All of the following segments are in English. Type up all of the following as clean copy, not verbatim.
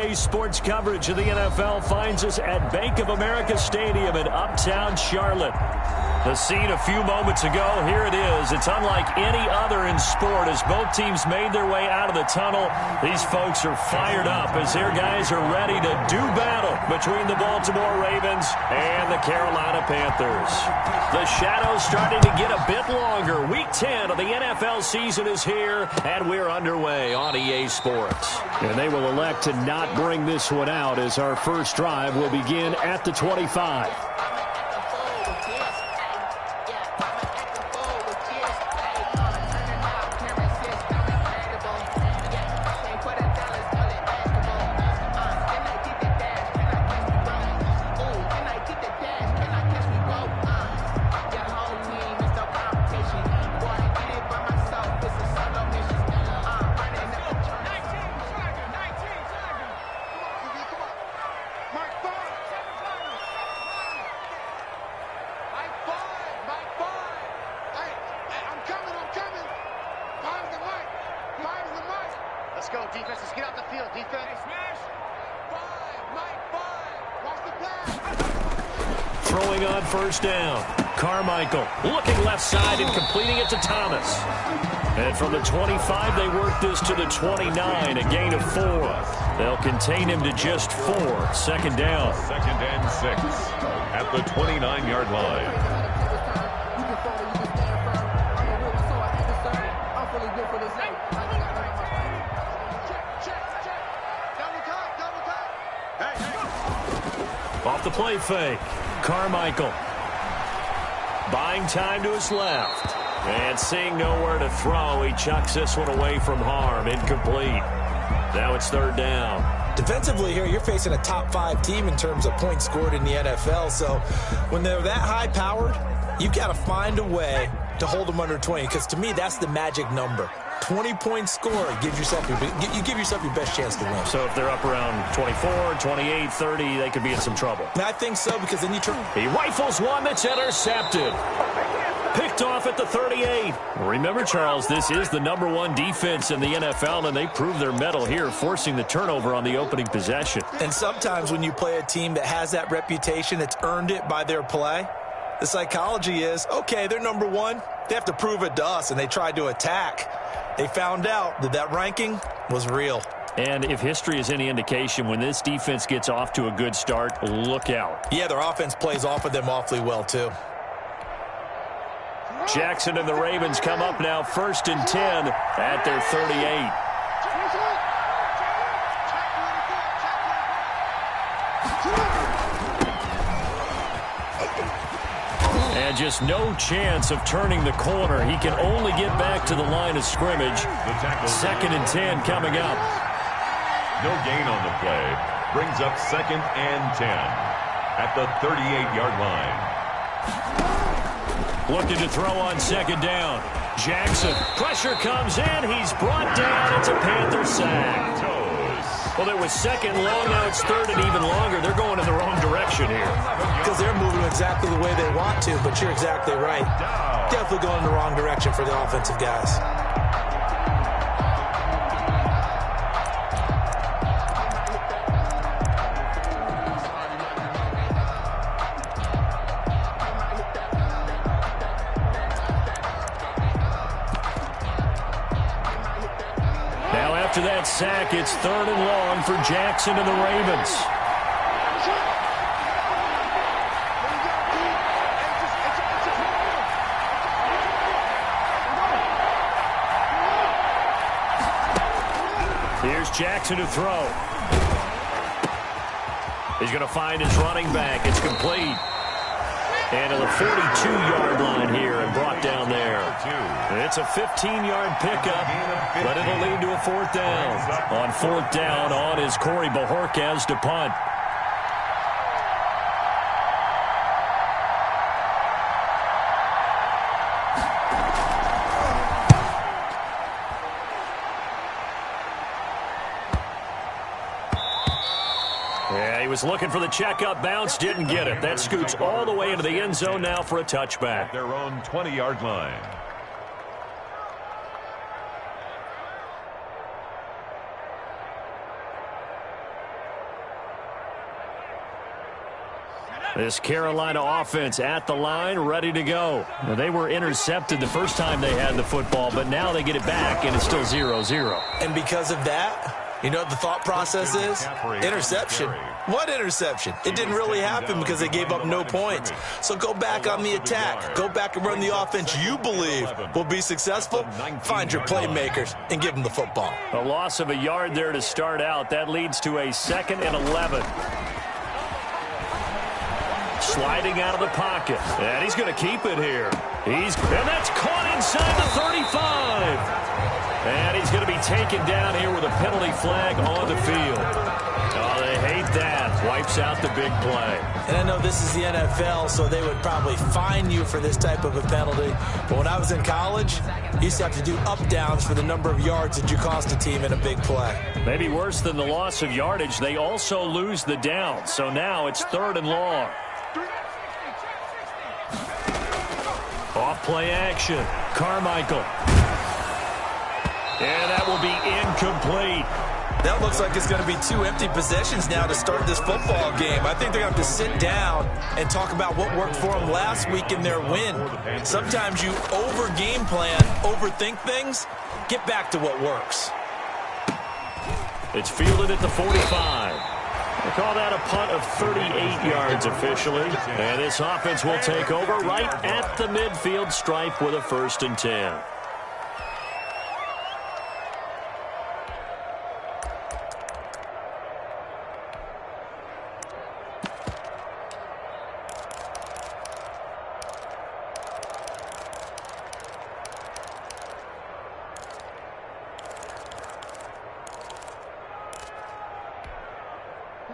EA Sports coverage of the NFL finds us at Bank of America Stadium in uptown Charlotte. The scene a few moments ago, here it is. It's unlike any other in sport as both teams made their way out of the tunnel. These folks are fired up as their guys are ready to do battle between the Baltimore Ravens and the Carolina Panthers. The shadow's starting to get a bit longer. Week 10 of the NFL season is here, and we're underway on EA Sports. And they will elect to not bring this one out as our first drive will begin at the 25. Throwing on first down. Carmichael looking left side and completing it to Thomas. And from the 25, they work this to the 29, a gain of 4. They'll contain him to just 4. Second down. 2nd and 6 at the 29-yard line. Off the play fake. Carmichael buying time to his left. And seeing nowhere to throw, he chucks this one away from harm. Incomplete. Now it's third down. Defensively here, you're facing a top 5 team in terms of points scored in the NFL. So when they're that high-powered, you've got to find a way to hold them under 20. Because to me, that's the magic number. 20-point score, you give yourself your best chance to win. So if they're up around 24, 28, 30, they could be in some trouble. I think so, because then you turn. He rifles one that's intercepted. Picked off at the 38. Remember, Charles, this is the #1 defense in the NFL, and they prove their mettle here, forcing the turnover on the opening possession. And sometimes when you play a team that has that reputation, that's earned it by their play, the psychology is, okay, they're #1. They have to prove it to us, and they tried to attack. They found out that that ranking was real. And if history is any indication, when this defense gets off to a good start, look out. Yeah, their offense plays off of them awfully well, too. Jackson and the Ravens come up now 1st and 10 at their 38. And just no chance of turning the corner. He can only get back to the line of scrimmage. 2nd and 10 coming up. No gain on the play. Brings up 2nd and 10 at the 38-yard line. Looking to throw on 2nd down. Jackson. Pressure comes in. He's brought down. It's a Panther sack. Well, it was 2nd long. Now it's 3rd and even longer. They're going in the wrong direction here. Because they're moving exactly the way they want to, but you're exactly right. Definitely going in the wrong direction for the offensive guys. After that sack, it's 3rd and long for Jackson and the Ravens. Here's Jackson to throw. He's going to find his running back. It's complete. And to the 42-yard line here and brought down there. It's a 15-yard pickup, but it'll lead to a 4th down. On 4th down, on is Corey Bojorquez to punt. Yeah, he was looking for the checkup bounce, didn't get it. That scoots all the way into the end zone now for a touchback. Their own 20-yard line. This Carolina offense at the line, ready to go. Now, they were intercepted the first time they had the football, but now they get it back, and it's still 0-0. And because of that, you know what the thought process is? Interception. What interception? It didn't really happen because they gave up no points. So go back on the attack. Go back and run the offense you believe will be successful. Find your playmakers and give them the football. A loss of a yard there to start out. That leads to a 2nd and 11. Sliding out of the pocket. And he's going to keep it here. And that's caught inside the 35. And he's going to be taken down here with a penalty flag on the field. Oh, they hate that. Wipes out the big play. And I know this is the NFL, so they would probably fine you for this type of a penalty. But when I was in college, you used to have to do up-downs for the number of yards that you cost a team in a big play. Maybe worse than the loss of yardage, they also lose the down. So now it's 3rd and long. Off-play action. Carmichael. And that will be incomplete. That looks like it's going to be 2 empty possessions now to start this football game. I think they're going to have to sit down and talk about what worked for them last week in their win. Sometimes you over-game plan, overthink things. Get back to what works. It's fielded at the 45. They call that a punt of 38 yards officially. And this offense will take over right at the midfield stripe with a 1st and 10.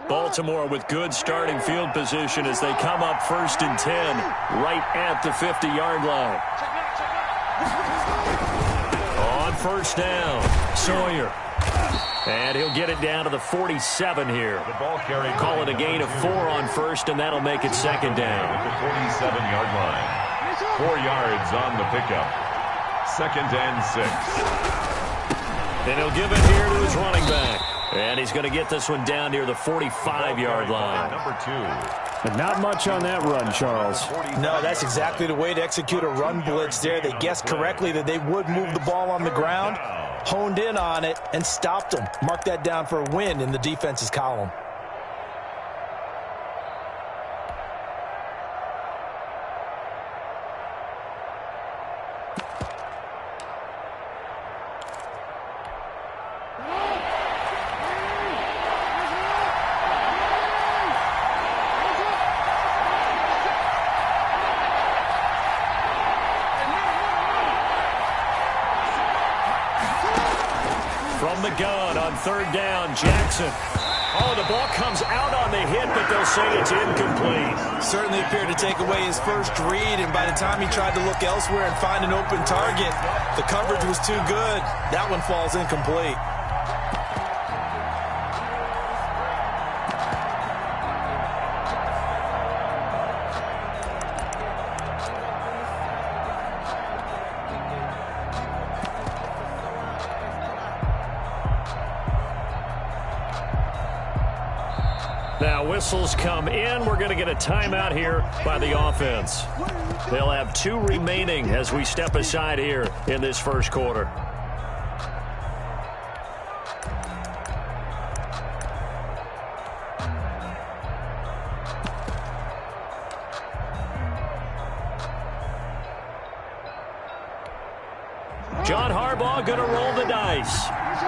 Baltimore with good starting field position as they come up 1st and 10 right at the 50-yard line. On 1st down, Sawyer. And he'll get it down to the 47 here. The ball carried. Call it a gain of 4 on 1st, and that'll make it 2nd down. At the 47-yard line. 4 yards on the pickup. 2nd and 6. And he'll give it here to his running back. And he's going to get this one down near the 45-yard line. Number 2. But not much on that run, Charles. No, that's exactly the way to execute a run blitz there. They guessed correctly that they would move the ball on the ground, honed in on it, and stopped them. Mark that down for a win in the defense's column. From the gun on 3rd down, Jackson. Oh, the ball comes out on the hit, but they'll say it's incomplete. Certainly appeared to take away his first read, and by the time he tried to look elsewhere and find an open target, the coverage was too good. That one falls incomplete. Now whistles come in. We're going to get a timeout here by the offense. They'll have 2 remaining as we step aside here in this 1st quarter. John Harbaugh going to roll the dice.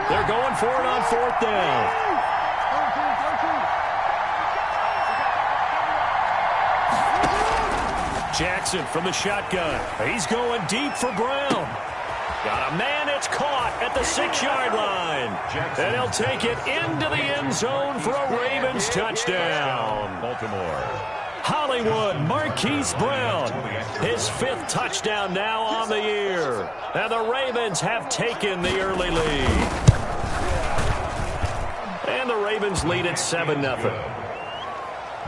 They're going for it on 4th down. Jackson from the shotgun. He's going deep for Brown. Got a man. It's caught at the 6-yard line. And he'll take it into the end zone for a Ravens touchdown. Baltimore. Hollywood Marquise Brown. His 5th touchdown now on the year. And the Ravens have taken the early lead. And the Ravens lead at 7-0.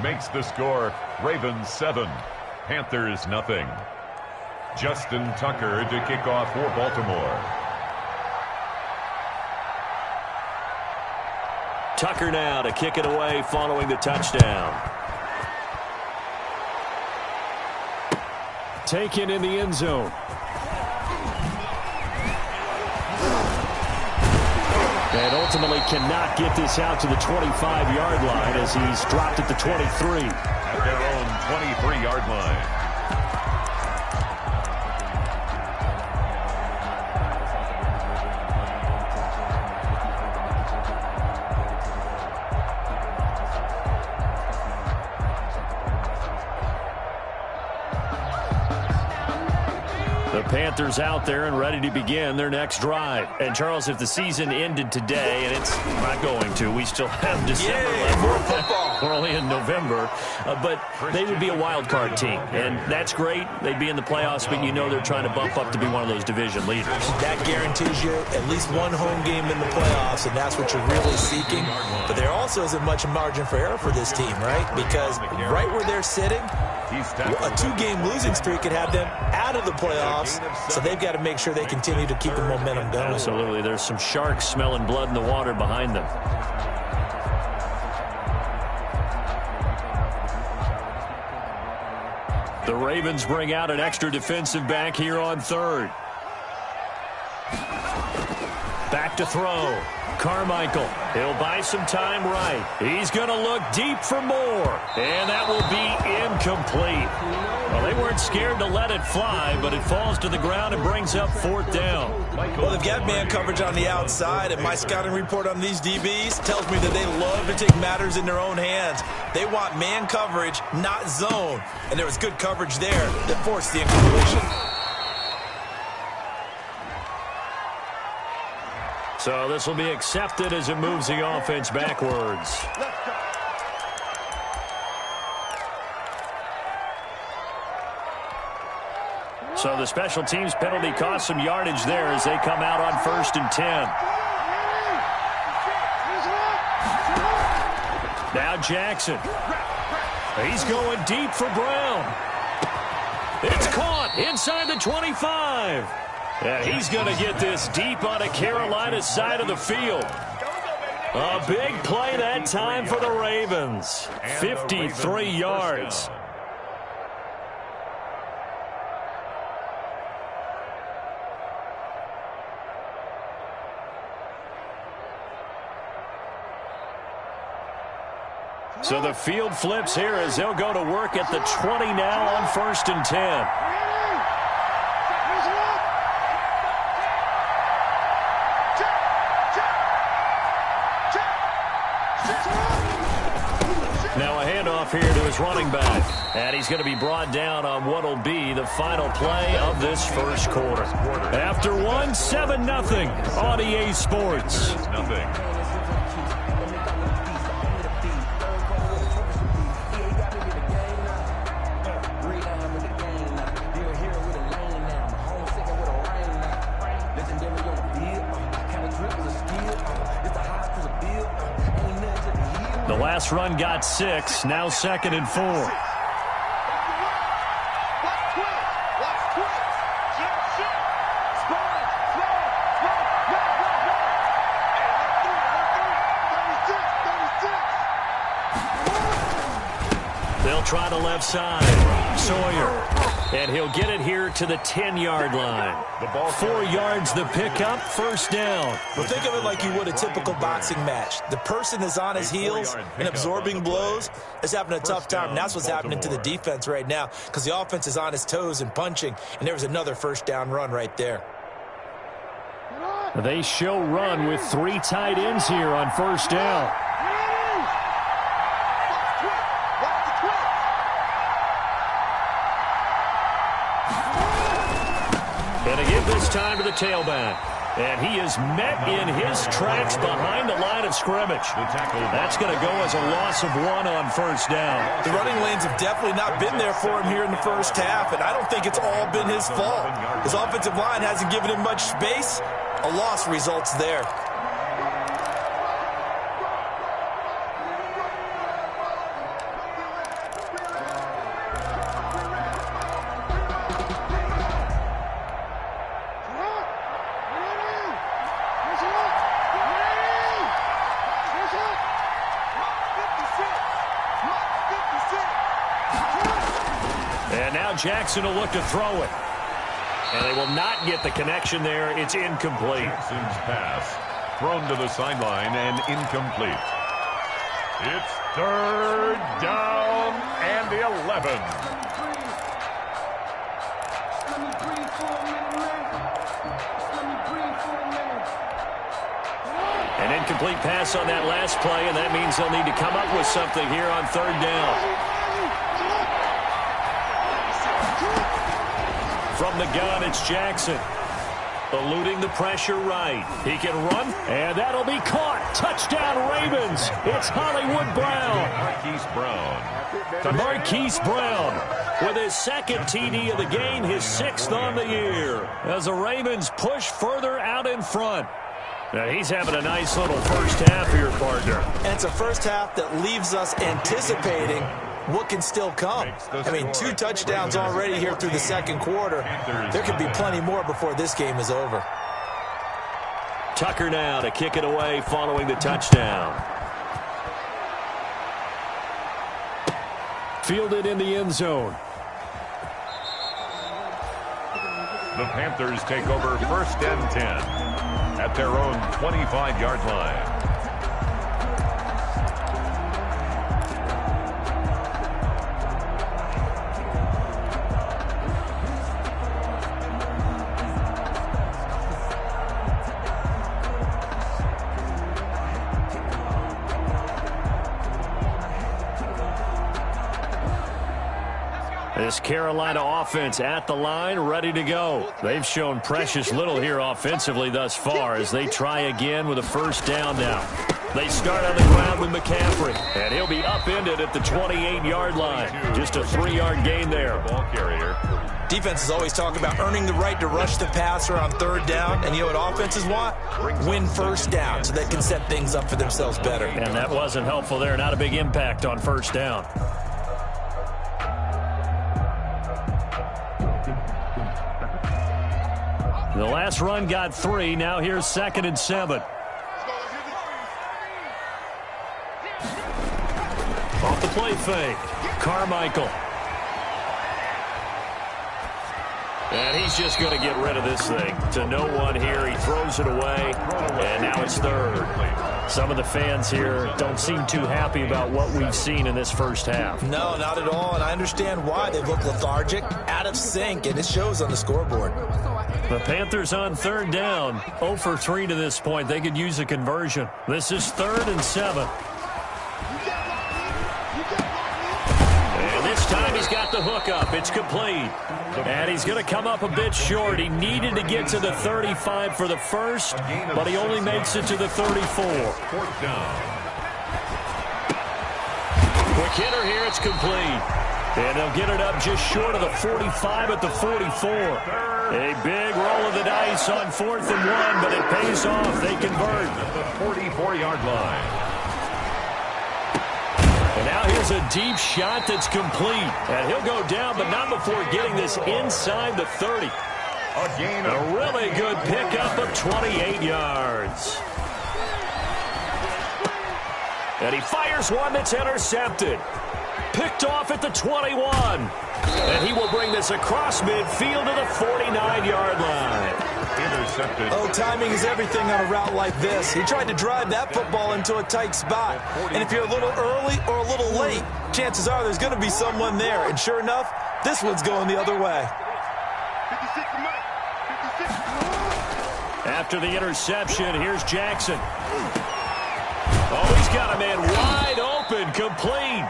Makes the score Ravens 7. Panthers nothing. Justin Tucker to kick off for Baltimore. Tucker now to kick it away following the touchdown. taken in the end zone. And ultimately cannot get this out to the 25-yard line as he's dropped at the 23. At their own 23-yard line. The Panthers out there and ready to begin their next drive. And, Charles, if the season ended today, and it's not going to, we still have December left. We're only in November. But they would be a wild card team. And that's great. They'd be in the playoffs, but you know they're trying to bump up to be one of those division leaders. That guarantees you at least one home game in the playoffs, and that's what you're really seeking. But there also isn't much margin for error for this team, right? Because right where they're sitting, a two-game losing streak could have them out of the playoffs, so they've got to make sure they continue to keep the momentum going. Absolutely. There's some sharks smelling blood in the water behind them. The Ravens bring out an extra defensive back here on third. Back to throw. Carmichael. He'll buy some time right. He's going to look deep for more. And that will be incomplete. Well, they weren't scared to let it fly, but it falls to the ground and brings up fourth down. Well, they've got man coverage on the outside, and my scouting report on these DBs tells me that they love to take matters in their own hands. They want man coverage, not zone. And there was good coverage there that forced the incompletion. So this will be accepted as it moves the offense backwards. So the special teams penalty cost some yardage there as they come out on 1st and 10. Now Jackson. He's going deep for Brown. It's caught inside the 25. And he's going to get this deep on a Carolina side of the field. A big play that time for the Ravens. 53 yards. So the field flips here as they'll go to work at the 20 now on 1st and 10. Now a handoff here to his running back. And he's going to be brought down on what will be the final play of this first quarter. After one, 7-0 on EA Sports. The last run got 6, now 2nd and 4. They'll try the left side. Sawyer. And he'll get it here to the 10-yard line. 4 yards the pickup, 1st down. Well, think of it like you would a typical boxing match. The person is on his heels and absorbing blows is having a tough time. And that's what's happening to the defense right now because the offense is on his toes and punching. And there was another 1st down run right there. They show run with 3 tight ends here on 1st down. And to give this time to the tailback. And he is met in his tracks behind the line of scrimmage. That's going to go as a loss of 1 on 1st down. The running lanes have definitely not been there for him here in the first half, and I don't think it's all been his fault. His offensive line hasn't given him much space. A loss results there. Jackson will look to throw it. And they will not get the connection there. It's incomplete. Jackson's pass thrown to the sideline and incomplete. It's third down and 11. An incomplete pass on that last play, and that means they'll need to come up with something here on third down. From the gun, it's Jackson. Eluding the pressure right. He can run, and that'll be caught. Touchdown, Ravens. It's Hollywood Brown. Marquise Brown with his second TD of the game, his 6th on the year, as the Ravens push further out in front. Now he's having a nice little first half here, partner. And it's a first half that leaves us anticipating what can still come. I mean, 2 touchdowns already here through the second quarter. There could be plenty more before this game is over. Tucker now to kick it away following the touchdown. Fielded in the end zone. The Panthers take over 1st and 10 at their own 25-yard line. This Carolina offense at the line, ready to go. They've shown precious little here offensively thus far as they try again with a first down now. They start on the ground with McCaffrey, and he'll be upended at the 28-yard line. Just a 3-yard gain there. Ball carrier. Defenses always talk about earning the right to rush the passer on third down, and you know what offenses want? Win first down so they can set things up for themselves better. And that wasn't helpful there. Not a big impact on first down. The last run got 3. Now here's 2nd and 7. Off the play fake. Carmichael. And he's just going to get rid of this thing. To no one here. He throws it away. And now it's 3rd. Some of the fans here don't seem too happy about what we've seen in this first half. No, not at all. And I understand why. They look lethargic, out of sync, and it shows on the scoreboard. The Panthers on 3rd down. 0 for 3 to this point. They could use a conversion. This is 3rd and 7. And this time he's got the hook up. It's complete. And he's going to come up a bit short. He needed to get to the 35 for the first, but he only makes it to the 34. 4th down. Quick hitter here. It's complete. And they'll get it up just short of the 45 at the 44. A big roll of the dice on 4th and 1, but it pays off. They convert. At the 44-yard line. And now here's a deep shot that's complete. And he'll go down, but not before getting this inside the 30. A really good pickup of 28 yards. And he fires one that's intercepted. Picked off at the 21. And he will bring this across midfield to the 49-yard line. Intercepted. Oh, timing is everything on a route like this. He tried to drive that football into a tight spot. And if you're a little early or a little late, chances are there's going to be someone there. And sure enough, this one's going the other way. After the interception, here's Jackson. Oh, he's got a man wide open, complete.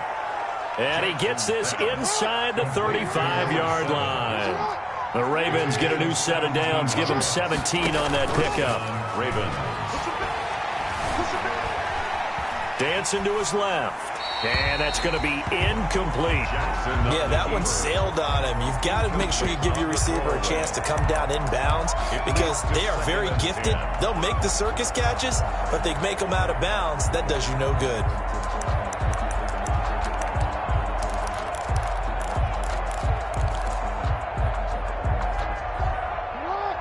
And he gets this inside the 35-yard line. The Ravens get a new set of downs, give them 17 on that pickup. Ravens. Dancing to his left. And that's going to be incomplete. Yeah, that one sailed on him. You've got to make sure you give your receiver a chance to come down inbounds because they are very gifted. They'll make the circus catches, but they make them out of bounds. That does you no good.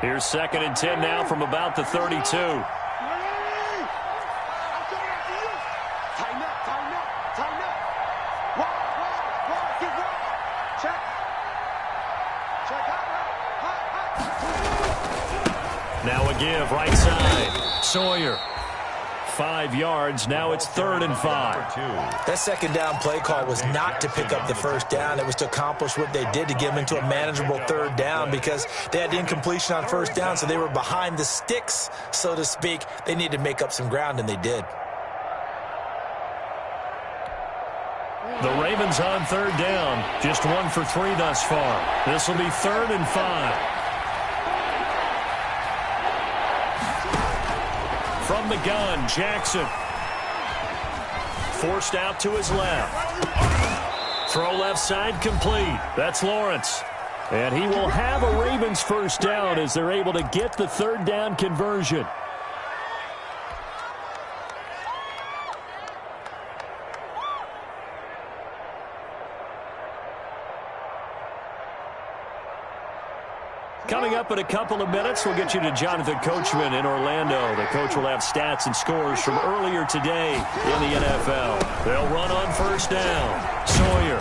Here's 2nd and 10 now from about the 32. Now a give, right side. Sawyer. 5 yards. Now it's 3rd and 5. That second down play call was not to pick up the first down. It was to accomplish what they did to get them into a manageable 3rd down because they had the incompletion on first down, so they were behind the sticks, so to speak. They needed to make up some ground, and they did. The Ravens on 3rd down. Just 1 for 3 thus far. This will be 3rd and 5. From the gun, Jackson. Forced out to his left. Throw left side complete. That's Lawrence. And he will have a Ravens first down as they're able to get the 3rd down conversion. Coming up in a couple of minutes, we'll get you to Jonathan Coachman in Orlando. The coach will have stats and scores from earlier today in the NFL. They'll run on first down. Sawyer.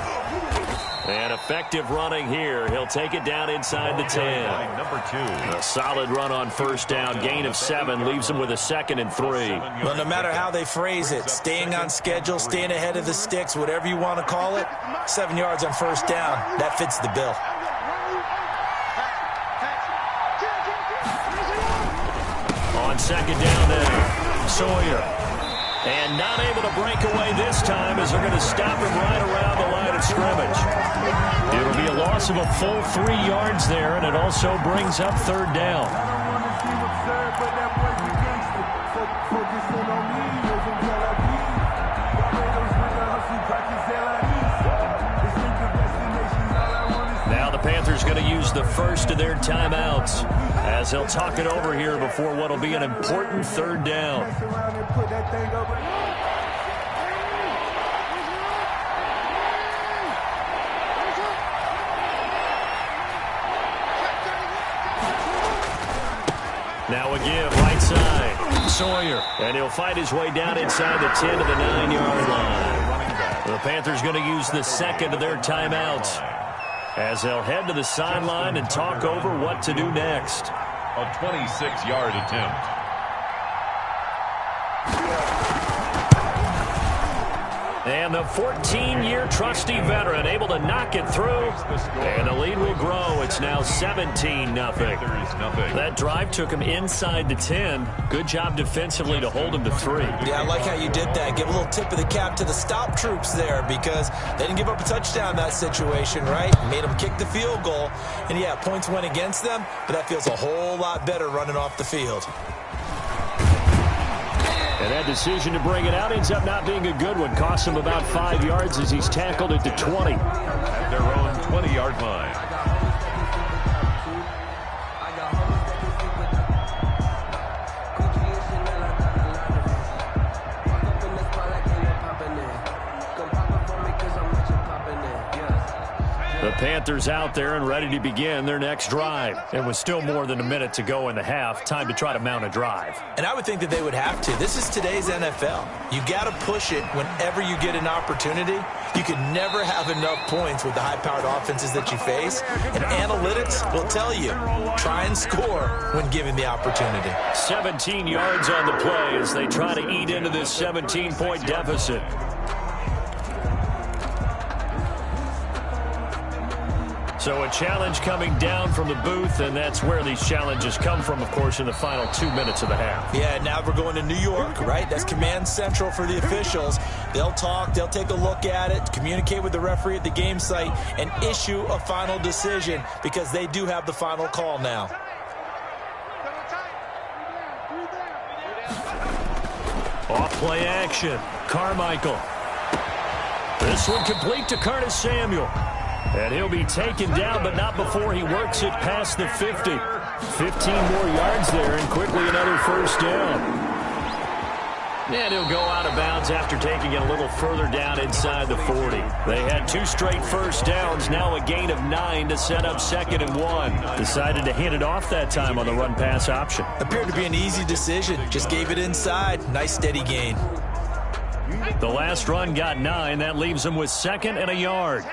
And effective running here. He'll take it down inside the 10. Number 2. A solid run on first down. Gain of 7 leaves him with a 2nd and 3. Well, no matter how they phrase it, staying on schedule, staying ahead of the sticks, whatever you want to call it, 7 yards on first down, that fits the bill. On second down there, Sawyer. And not able to break away this time as they're going to stop him right around the line of scrimmage. It'll be a loss of a full 3 yards there, and it also brings up 3rd down. Now the Panthers going to use the first of their timeouts as they'll talk it over here before what will be an important 3rd down. Now a give, right side, Sawyer. And he'll fight his way down inside the 10 to the 9-yard line. The Panthers going to use the 2nd of their timeouts as they'll head to the sideline and talk over what to do next. A 26-yard attempt. And the 14-year trusty veteran able to knock it through. And the lead will grow. It's now 17-0. That drive took him inside the 10. Good job defensively to hold him to 3. Yeah, I like how you did that. Give a little tip of the cap to the stop troops there because they didn't give up a touchdown in that situation, right? Made them kick the field goal. And, yeah, points went against them, but that feels a whole lot better running off the field. And that decision to bring it out ends up not being a good one. Costs him about 5 yards as he's tackled at the 20. At their own 20-yard line. The Panthers out there and ready to begin their next drive. And with still more than a minute to go in the half, time to try to mount a drive. And I would think that they would have to. This is today's NFL. You got to push it whenever you get an opportunity. You can never have enough points with the high-powered offenses that you face. And analytics will tell you, try and score when given the opportunity. 17 yards on the play as they try to eat into this 17-point deficit. So a challenge coming down from the booth, and that's where these challenges come from, of course, in the final 2 minutes of the half. Yeah, now we're going to New York, right? That's command central for the officials. They'll talk, they'll take a look at it, communicate with the referee at the game site, and issue a final decision because they do have the final call now. Off play action. Carmichael. This one complete to Curtis Samuel. And he'll be taken down, but not before he works it past the 50. 15 more yards there, and quickly another first down. And he'll go out of bounds after taking it a little further down inside the 40. They had 2 straight first downs, now a gain of 9 to set up 2nd and 1. Decided to hand it off that time on the run-pass option. Appeared to be an easy decision. Just gave it inside. Nice steady gain. The last run got 9. That leaves him with 2nd and a yard.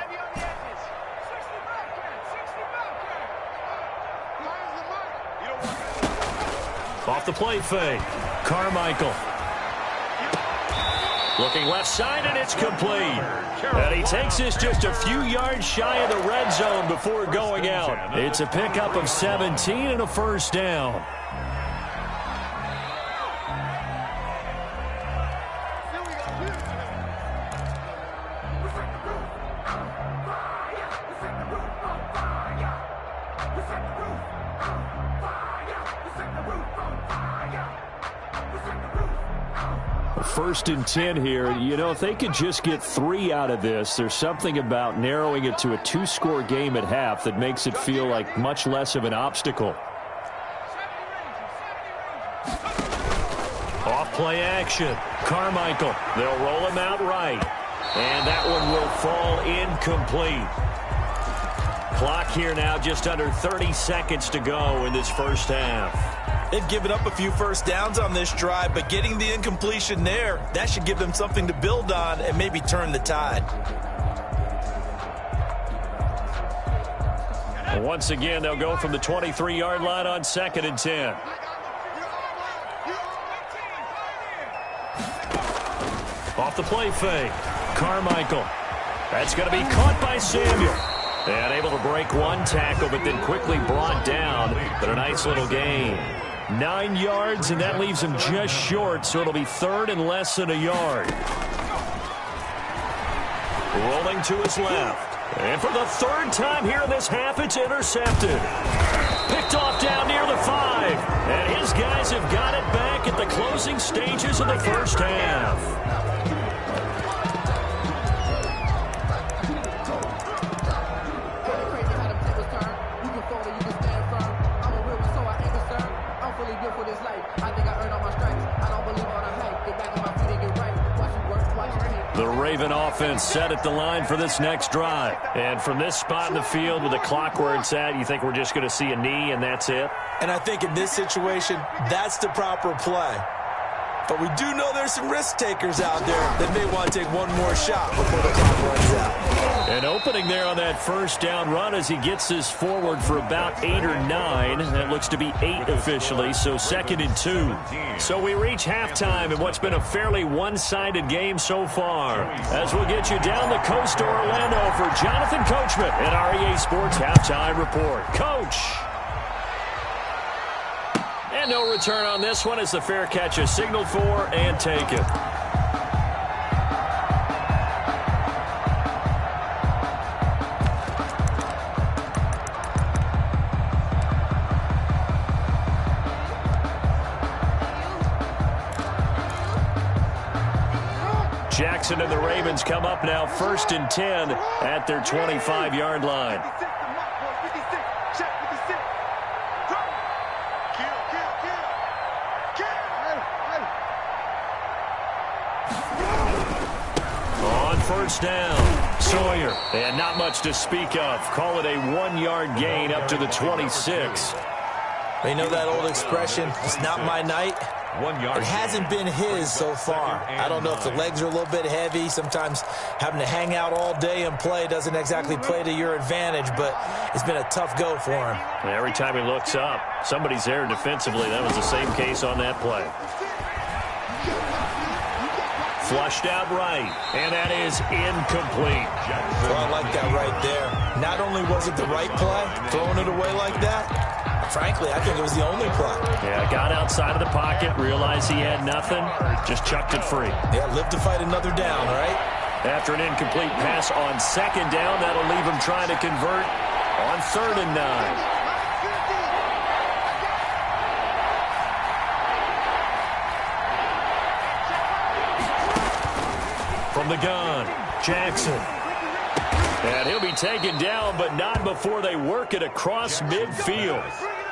Off the play fake. Carmichael. Looking left side, and it's complete. And he takes this just a few yards shy of the red zone before going out. It's a pickup of 17 and a first down. First and 10 here. You know, if they could just get 3 out of this, there's something about narrowing it to a 2-score game at half that makes it feel like much less of an obstacle. Off play action. Carmichael. They'll roll him out right. And that one will fall incomplete. Clock here now, just under 30 seconds to go in this first half. They've given up a few first downs on this drive, but getting the incompletion there, that should give them something to build on and maybe turn the tide. Once again, they'll go from the 23-yard line on 2nd and 10. Off the play fake. Carmichael. That's going to be caught by Samuel. And able to break one tackle, but then quickly brought down. But a nice little gain. 9 yards, and that leaves him just short, so it'll be 3rd and less than a yard. Rolling to his left. And for the 3rd time here in this half, it's intercepted. Picked off down near the 5. And his guys have got it back at the closing stages of the first half. The Raven offense set at the line for this next drive. And from this spot in the field with the clock where it's at, you think we're just going to see a knee and that's it? And I think in this situation, that's the proper play. But we do know there's some risk takers out there that may want to take one more shot before the clock runs out. An opening there on that first down run as he gets this forward for about 8 or 9. That looks to be 8 officially, so 2nd and 2. So we reach halftime in what's been a fairly one-sided game so far. As we'll get you down the coast to Orlando for Jonathan Coachman at our EA Sports Halftime Report. Coach! And no return on this one as the fair catch is signaled for and taken. Jackson and the Ravens come up now 1st and 10 at their 25-yard line. On first down, Sawyer. And not much to speak of. Call it a 1-yard gain up to the 26. You know that old expression, it's not my night? It hasn't been his so far. I don't know if the legs are a little bit heavy. Sometimes having to hang out all day and play doesn't exactly play to your advantage, but it's been a tough go for him. And every time he looks up, somebody's there defensively. That was the same case on that play. Flushed out right, and that is incomplete. Well, I like that right there. Not only was it the right play, throwing it away like that, frankly, I think it was the only play. Yeah, got outside of the pocket, realized he had nothing, just chucked it free. Yeah, live to fight another down, right? After an incomplete pass on 2nd down, that'll leave him trying to convert on 3rd and 9. From the gun, Jackson. And he'll be taken down, but not before they work it across midfield.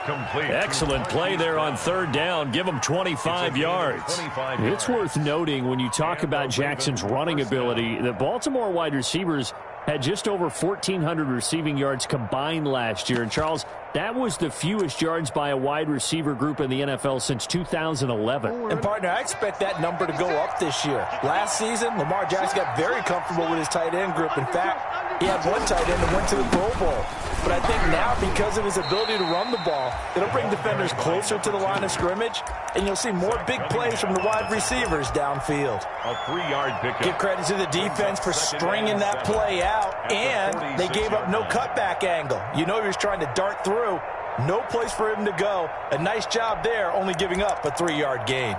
Complete. Excellent play there on 3rd down. Give him 25 yards. It's worth noting when you talk about Jackson's running ability, the Baltimore wide receivers had just over 1,400 receiving yards combined last year. And, Charles, that was the fewest yards by a wide receiver group in the NFL since 2011. And, partner, I expect that number to go up this year. Last season, Lamar Jackson got very comfortable with his tight end group. In fact, He had one tight end that went to the Pro Bowl. But I think now, because of his ability to run the ball, it'll bring defenders closer to the line of scrimmage, and you'll see more big plays from the wide receivers downfield. A 3-yard pickup. Give credit to the defense for stringing that play out, and they gave up no cutback angle. You know he was trying to dart through. No place for him to go. A nice job there, only giving up a 3-yard gain.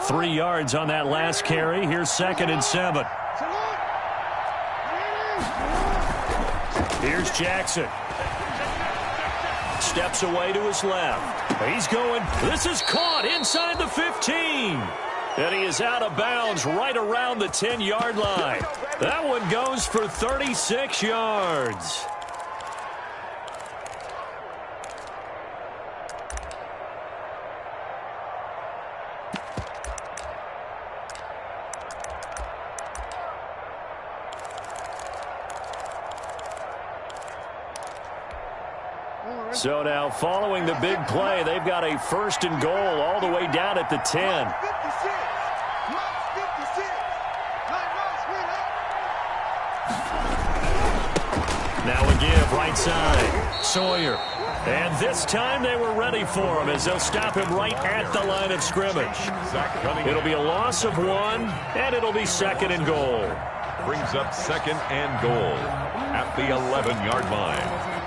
Three yards on that last carry. Here's 2nd and 7. Here's Jackson. Steps away to his left. He's going. This is caught inside the 15. And he is out of bounds right around the 10-yard line. That one goes for 36 yards. So now, following the big play, they've got a 1st and goal all the way down at the 10. Now a give, right side. Sawyer. And this time they were ready for him as they'll stop him right at the line of scrimmage. It'll be a loss of 1, and it'll be 2nd and goal. Brings up 2nd and goal at the 11-yard line.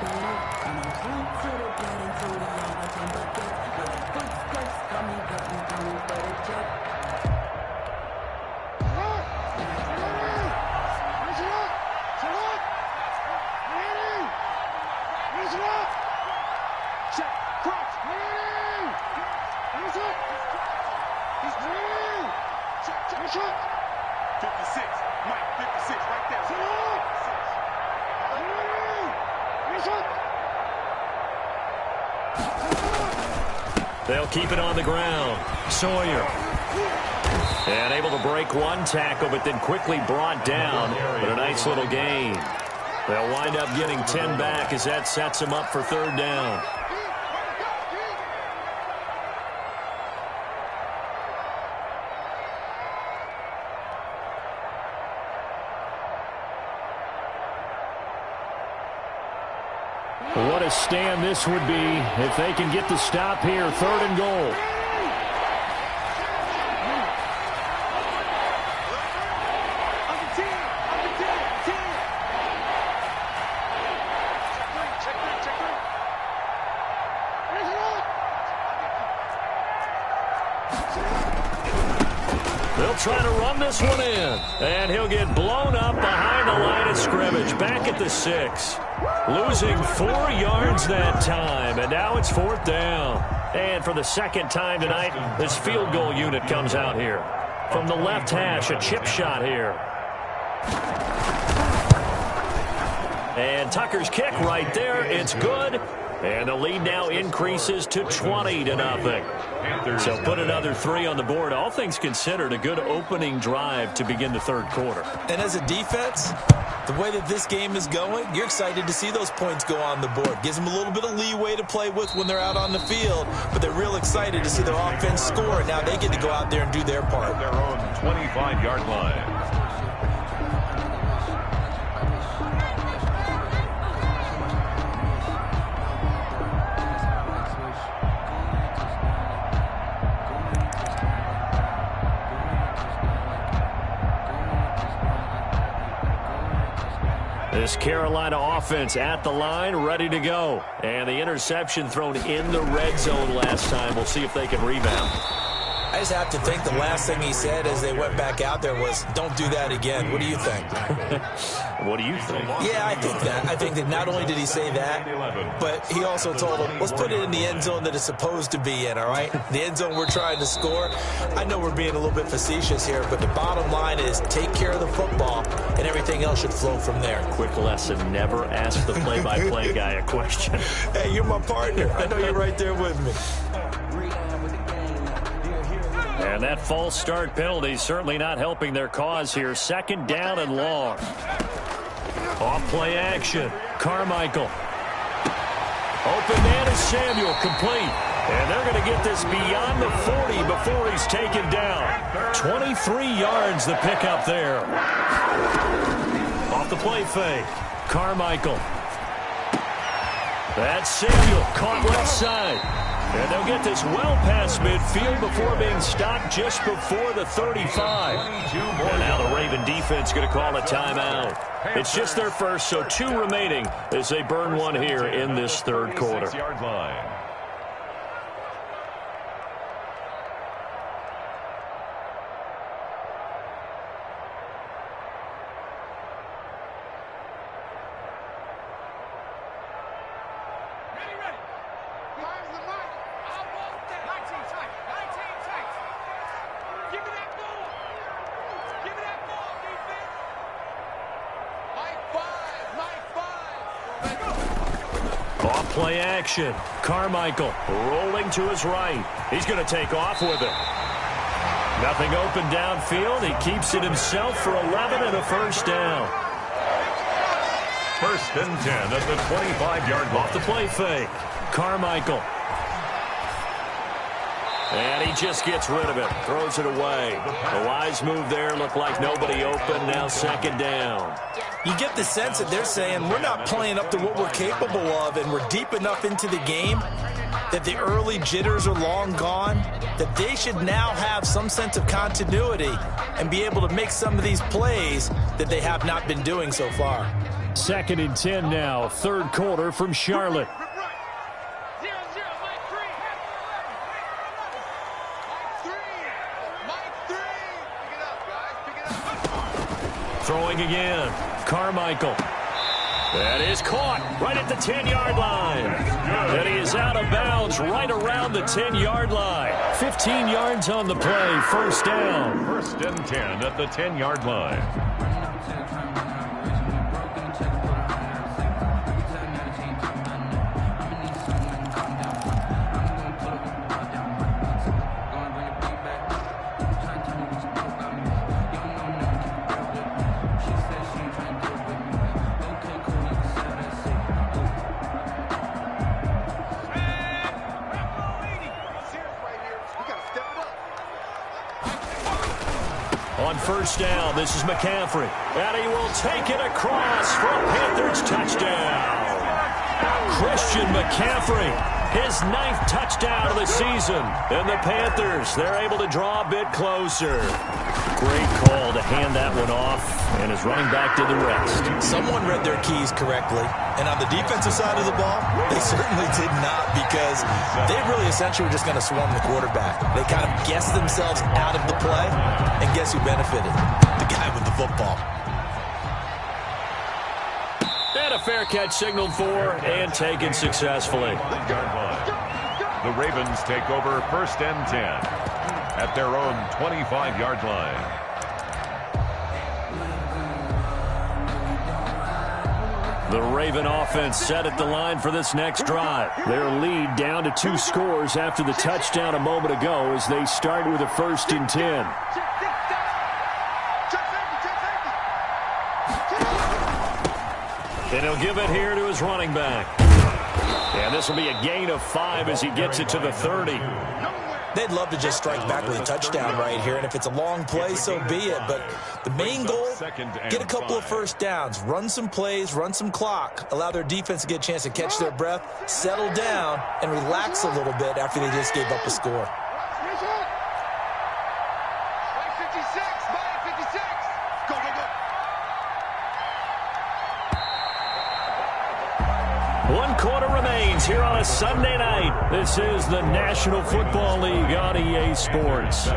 They'll keep it on the ground. Sawyer. And able to break one tackle, but then quickly brought down. But a nice little gain. They'll wind up getting 10 back as that sets them up for 3rd down. What a stand this would be if they can get the stop here. 3rd and goal. They'll try to run this one in. And he'll get blown up behind the line of scrimmage. Back at the 6. Losing 4 yards that time, and now it's 4th down. And for the 2nd time tonight, this field goal unit comes out here. From the left hash, a chip shot here. And Tucker's kick right there. It's good. And the lead now increases to 20-0. So put another 3 on the board. All things considered, a good opening drive to begin the 3rd quarter. And as a defense, the way that this game is going, you're excited to see those points go on the board. Gives them a little bit of leeway to play with when they're out on the field, but they're real excited to see their offense score. And now they get to go out there and do their part. Their own 25-yard line. This Carolina offense at the line, ready to go. And the interception thrown in the red zone last time. We'll see if they can rebound. I just have to think the last thing he said as they went back out there was, don't do that again. What do you think? What do you think? Yeah, I think that. I think that not only did he say that, but he also told them, let's put it in the end zone that it's supposed to be in, all right? The end zone we're trying to score. I know we're being a little bit facetious here, but the bottom line is take care of the football, and everything else should flow from there. Quick lesson, never ask the play-by-play guy a question. Hey, you're my partner. I know you're right there with me. And that false start penalty certainly not helping their cause here. 2nd down and long. Off play action. Carmichael. Open man is Samuel. Complete. And they're going to get this beyond the 40 before he's taken down. 23 yards the pickup there. Off the play fake. Carmichael. That's Samuel, caught left side. And they'll get this well past midfield before being stopped just before the 35. And now the Raven defense going to call a timeout. It's just their first, so 2 remaining as they burn one here in this third quarter. Play action. Carmichael rolling to his right. He's going to take off with it. Nothing open downfield. He keeps it himself for 11 and a first down. First and 10 at the 25-yard line. Off the play fake. Carmichael. And he just gets rid of it. Throws it away. A wise move there. Looked like nobody open. Now second down. You get the sense that they're saying we're not playing up to what we're capable of, and we're deep enough into the game that the early jitters are long gone, that they should now have some sense of continuity and be able to make some of these plays that they have not been doing so far. Second and 10 now, third quarter from Charlotte. Throwing again. Carmichael. That is caught right at the 10-yard line. And he is out of bounds right around the 10-yard line. 15 yards on the play. First down. First and 10 at the 10-yard line. On first down, this is McCaffrey. And he will take it across for a Panthers touchdown. Christian McCaffrey, his 9th touchdown of the season. And the Panthers, they're able to draw a bit closer. Great call to hand that one off, and his running back did the rest. Someone read their keys correctly, and on the defensive side of the ball, they certainly did not, because they really essentially were just going to swarm the quarterback. They kind of guessed themselves out of the play, and guess who benefited? The guy with the football. And a fair catch signaled for and taken successfully. The Ravens take over first and 10 at their own 25-yard line. The Raven offense set at the line for this next drive. Their lead down to 2 scores after the touchdown a moment ago as they start with a first and 10. And he'll give it here to his running back. And this will be a gain of 5 as he gets it to the 30. They'd love to just strike back with a touchdown right here, and if it's a long play, so be it. But the main goal, get a couple of first downs, run some plays, run some clock, allow their defense to get a chance to catch their breath, settle down, and relax a little bit after they just gave up a score. One quarter remains here on a Sunday night. This is the National Football League on EA Sports.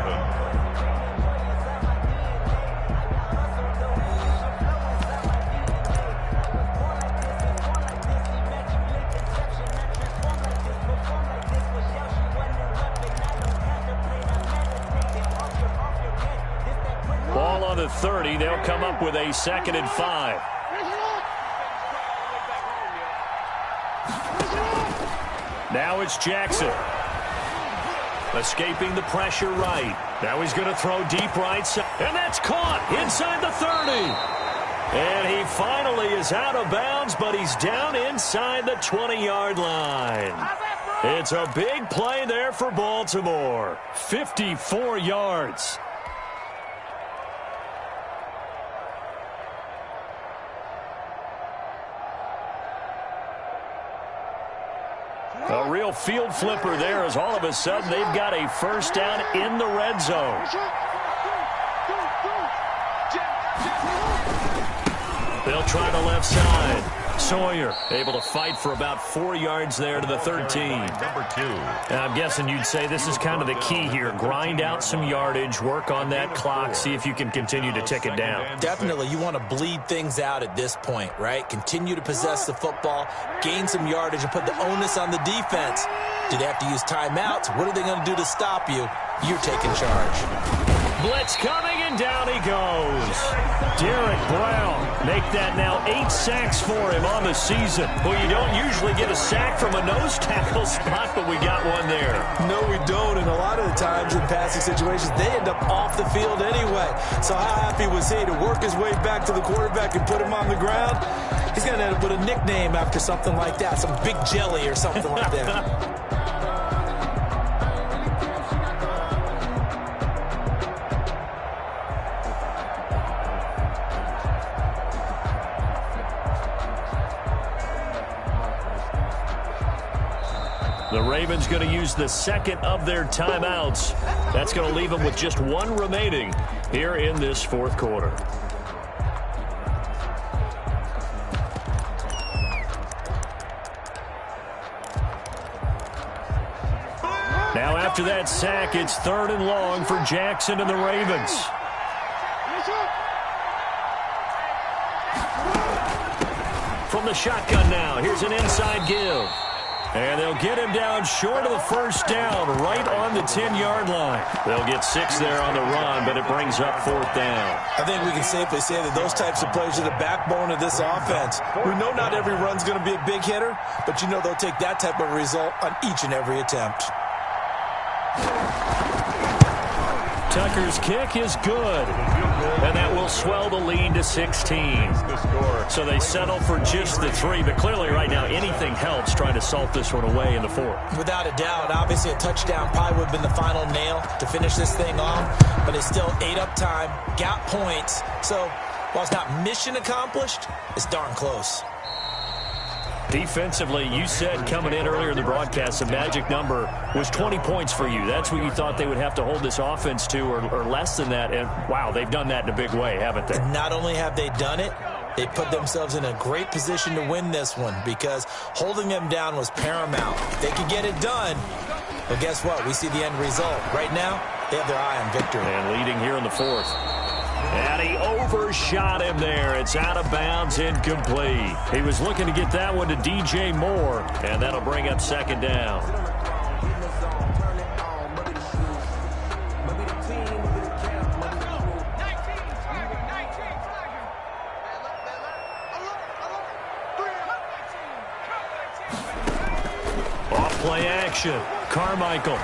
Ball on the 30. They'll come up with a second and 5. Now it's Jackson. Escaping the pressure right. Now he's going to throw deep right side. And that's caught inside the 30. And he finally is out of bounds, but he's down inside the 20-yard line. It's a big play there for Baltimore. 54 yards. A real field flipper there as all of a sudden they've got a first down in the red zone. They'll try the left side. Sawyer able to fight for about 4 yards there to the 13. Number 2. And I'm guessing you'd say this is kind of the key here. Grind out some yardage, work on that clock, see if you can continue to tick it down. Definitely, you want to bleed things out at this point, right? Continue to possess the football, gain some yardage, and put the onus on the defense. Do they have to use timeouts? What are they going to do to stop you? You're taking charge. Blitz coming, and down he goes. Derek Brown, make that now 8 sacks for him on the season. Well, you don't usually get a sack from a nose tackle spot, but we got one there. No, we don't, and a lot of the times in passing situations, they end up off the field anyway. So how happy was he to work his way back to the quarterback and put him on the ground? He's going to end up with a nickname after something like that, some Big Jelly or something like that. The Ravens going to use the second of their timeouts. That's going to leave them with just one remaining here in this fourth quarter. Now after that sack, it's 3rd and long for Jackson and the Ravens. From the shotgun now, here's an inside give. And they'll get him down short of the first down, right on the 10-yard line. They'll get 6 there on the run, but it brings up 4th down. I think we can safely say that those types of plays are the backbone of this offense. We know not every run's going to be a big hitter, but you know they'll take that type of result on each and every attempt. Tucker's kick is good, and that will swell the lead to 16. So they settle for just the 3, but clearly right now anything helps trying to salt this one away in the 4th. Without a doubt, obviously a touchdown probably would have been the final nail to finish this thing off, but it's still ate up time, got points, so while it's not mission accomplished, it's darn close. Defensively, you said coming in earlier in the broadcast, the magic number was 20 points for you. That's what you thought they would have to hold this offense to, or less than that. And, wow, they've done that in a big way, haven't they? And not only have they done it, they put themselves in a great position to win this one because holding them down was paramount. If they could get it done, well, guess what? We see the end result. Right now, they have their eye on victory. And leading here in the 4th. And he overshot him there. It's out of bounds, incomplete. He was looking to get that one to DJ Moore, and that'll bring up 2nd down. Off-play action. Carmichael.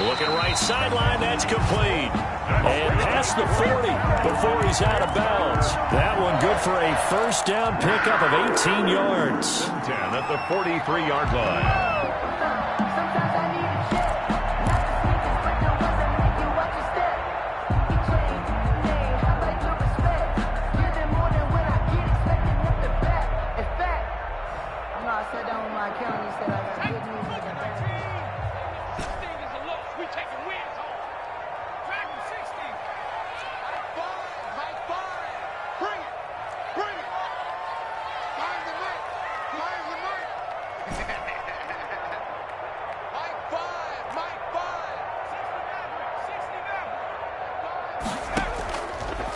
Looking right sideline, that's complete. And past the 40 before he's out of bounds. That one good for a first down pickup of 18 yards. 10 at the 43-yard line.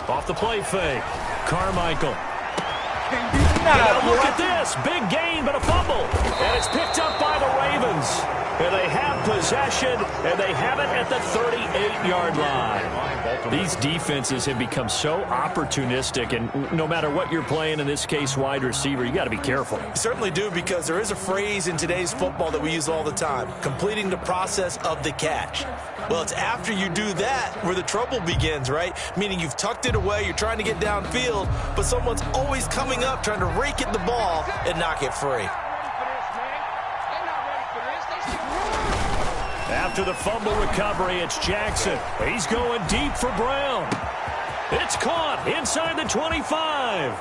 Off the play fake. Carmichael. Now look at this. Big gain, but a fumble. And it's picked up by the Ravens. And they have possession, and they have it at the 38-yard line. These defenses have become so opportunistic, and no matter what you're playing, in this case wide receiver, you got to be careful. You certainly do, because there is a phrase in today's football that we use all the time, completing the process of the catch. Well, it's after you do that where the trouble begins, right? Meaning you've tucked it away, you're trying to get downfield, but someone's always coming up trying to rake at the ball and knock it free. After the fumble recovery, it's Jackson. He's going deep for Brown. It's caught inside the 25.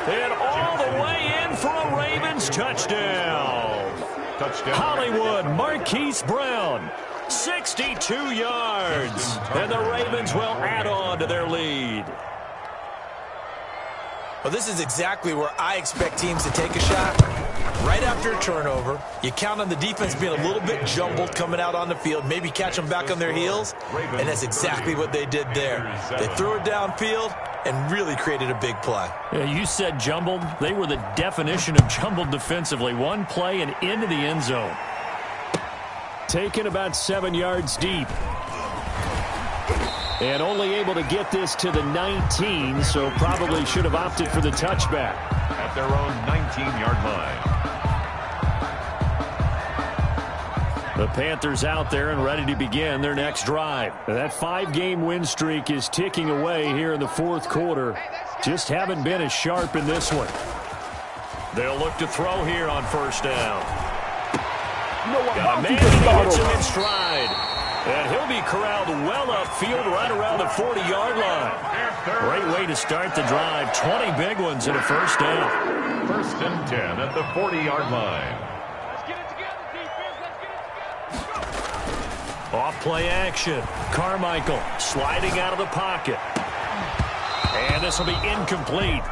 And all the way in for a Ravens touchdown. Hollywood Marquise Brown, 62 yards. And the Ravens will add on to their lead. Well, this is exactly where I expect teams to take a shot. Right after a turnover, you count on the defense being a little bit jumbled coming out on the field, maybe catch them back on their heels, and that's exactly what they did there. They threw it downfield and really created a big play. Yeah, you said jumbled. They were the definition of jumbled defensively. One play and into the end zone. Taken about 7 yards deep. And only able to get this to the 19, so probably should have opted for the touchback. At their own 19-yard line. The Panthers out there and ready to begin their next drive. That 5-game win streak is ticking away here in the fourth quarter. Just haven't been as sharp in this one. They'll look to throw here on first down. You know what? Got a man who gets him in stride. And he'll be corralled well upfield right around the 40-yard line. Great way to start the drive. 20 big ones and a first down. First and 10 at the 40-yard line. Off play action. Carmichael sliding out of the pocket. And this will be incomplete.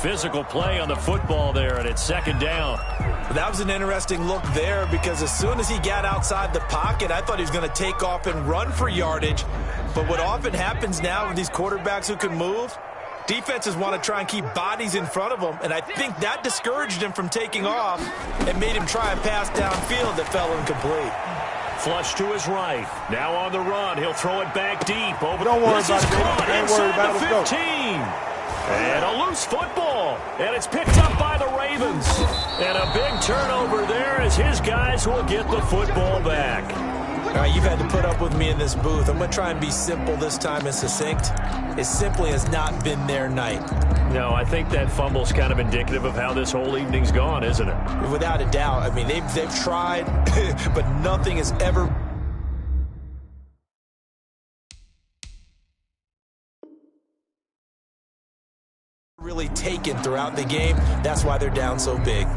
Physical play on the football there, and it's second down. That was an interesting look there because as soon as he got outside the pocket, I thought he was going to take off and run for yardage. But what often happens now with these quarterbacks who can move, defenses want to try and keep bodies in front of them, and I think that discouraged him from taking off and made him try a pass downfield that fell incomplete. Flush to his right. Now on the run. He'll throw it back deep. Over. Don't worry this about is it, caught baby. Ain't worried about it. inside the Let's go. 15. And a loose football. And it's picked up by the Ravens. And a big turnover there as his guys will get the football back. All right, you've had to put up with me in this booth. I'm going to try and be simple this time and succinct. It simply has not been their night. No, I think that fumble's kind of indicative of how this whole evening's gone, isn't it? Without a doubt. I mean, they've tried, but nothing has ever really taken throughout the game. That's why they're down so big.